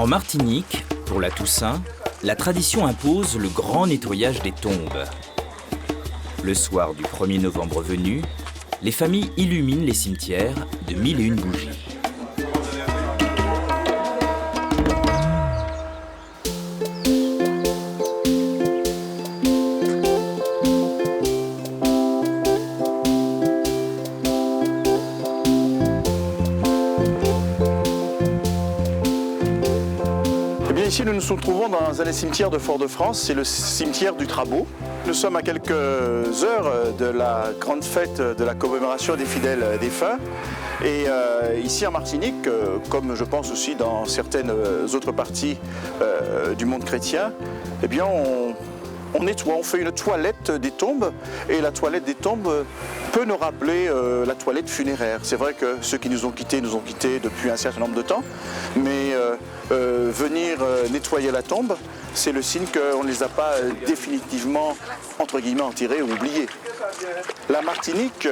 En Martinique, pour la Toussaint, la tradition impose le grand nettoyage des tombes. Le soir du 1er novembre venu, les familles illuminent les cimetières de 1001 bougies. Ici, nous nous trouvons dans un des cimetières de Fort-de-France, c'est le cimetière du Trabeau. Nous sommes à quelques heures de la grande fête de la commémoration des fidèles défunts. Et ici en Martinique, comme je pense aussi dans certaines autres parties du monde chrétien, eh bien on nettoie, on fait une toilette des tombes. Et la toilette des tombes peut nous rappeler la toilette funéraire. C'est vrai que ceux qui nous ont quittés depuis un certain nombre de temps, mais venir nettoyer la tombe, c'est le signe qu'on ne les a pas définitivement, entre guillemets, enterrés ou oubliés. La Martinique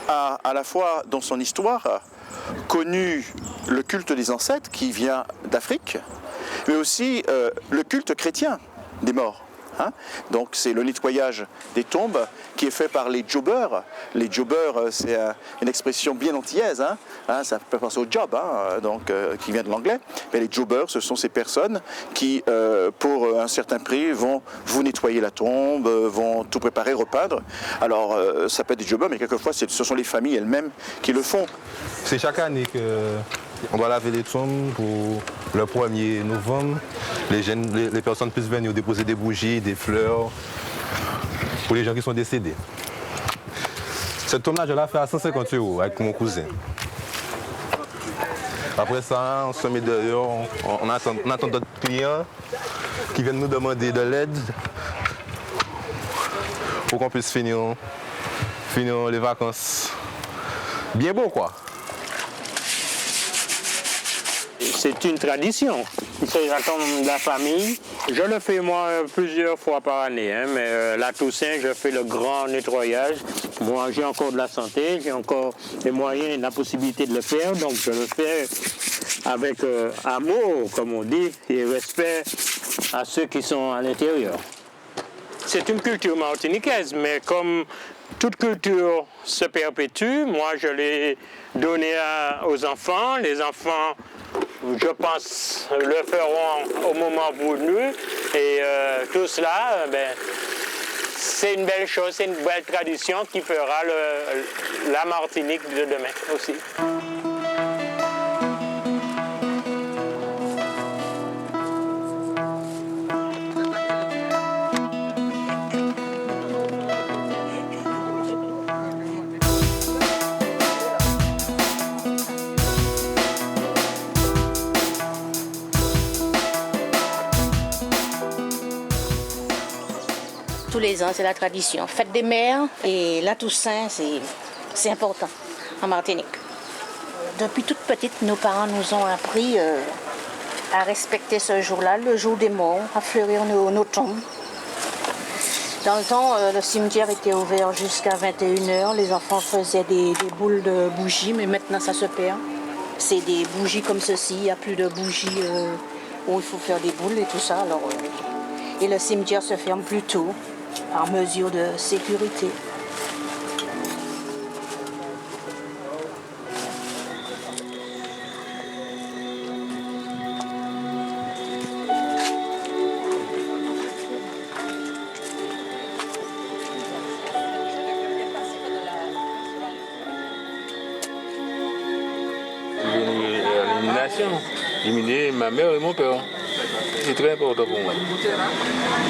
a à la fois dans son histoire connu le culte des ancêtres qui vient d'Afrique, mais aussi le culte chrétien des morts. Donc c'est le nettoyage des tombes qui est fait par les jobbers. Les jobbers, c'est une expression bien antillaise, ça peut penser au job, qui vient de l'anglais. Mais les jobbers, ce sont ces personnes qui, pour un certain prix, vont vous nettoyer la tombe, vont tout préparer, repeindre. Alors ça peut être des jobbers, mais quelquefois ce sont les familles elles-mêmes qui le font. C'est chaque année qu'on doit laver les tombes pour le 1er novembre. Les personnes puissent venir déposer des bougies, des fleurs pour les gens qui sont décédés. Cette tombe-là, je l'ai fait à 150 € avec mon cousin. Après ça, on se met dehors, on attend d'autres clients qui viennent nous demander de l'aide pour qu'on puisse finir les vacances bien beau, quoi. C'est une tradition. C'est la tombe de la famille. Je le fais moi plusieurs fois par année, mais la Toussaint, je fais le grand nettoyage. Moi, j'ai encore de la santé, j'ai encore les moyens et la possibilité de le faire, donc je le fais avec amour, comme on dit, et respect à ceux qui sont à l'intérieur. C'est une culture martiniquaise, mais comme toute culture se perpétue, moi je l'ai donné aux enfants. Les enfants, je pense, le feront au moment voulu. Et tout cela, c'est une belle chose, c'est une belle tradition qui fera la Martinique de demain aussi. Tous les ans, c'est la tradition. Fête des mères et la Toussaint, c'est important en Martinique. Depuis toute petite, nos parents nous ont appris à respecter ce jour-là, le jour des morts, à fleurir nos tombes. Dans le temps, le cimetière était ouvert jusqu'à 21h. Les enfants faisaient des boules de bougies, mais maintenant ça se perd. C'est des bougies comme ceci, il n'y a plus de bougies où il faut faire des boules et tout ça. Alors, et le cimetière se ferme plus tôt, par mesure de sécurité. Éliminer ma mère et mon père. C'est très important pour moi.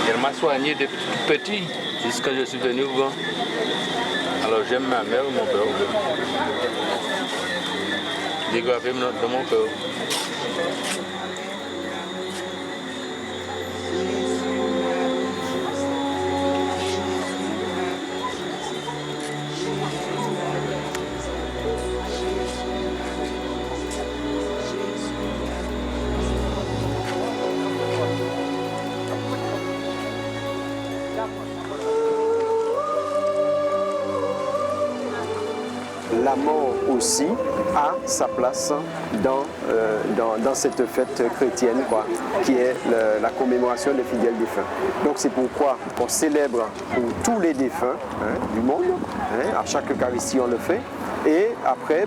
Elle m'a soigné depuis tout petit jusqu'à ce que je suis venu grand. Alors j'aime ma mère et mon père. Dégravé dans mon cœur. la mort aussi a sa place dans cette fête chrétienne, quoi, qui est la commémoration des fidèles défunts. Donc c'est pourquoi on célèbre pour tous les défunts du monde, à chaque Eucharistie on le fait, et après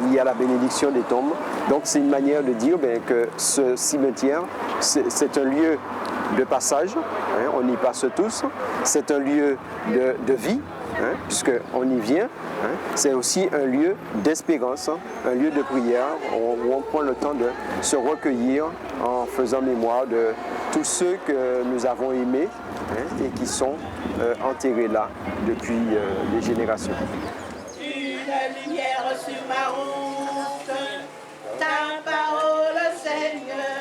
il y a la bénédiction des tombes. Donc c'est une manière de dire que ce cimetière, c'est un lieu de passage, on y passe tous, c'est un lieu de vie, puisqu'on y vient, c'est aussi un lieu d'espérance, un lieu de prière où on prend le temps de se recueillir en faisant mémoire de tous ceux que nous avons aimés et qui sont enterrés là depuis des générations. Une lumière sur ma route, ta parole, Seigneur.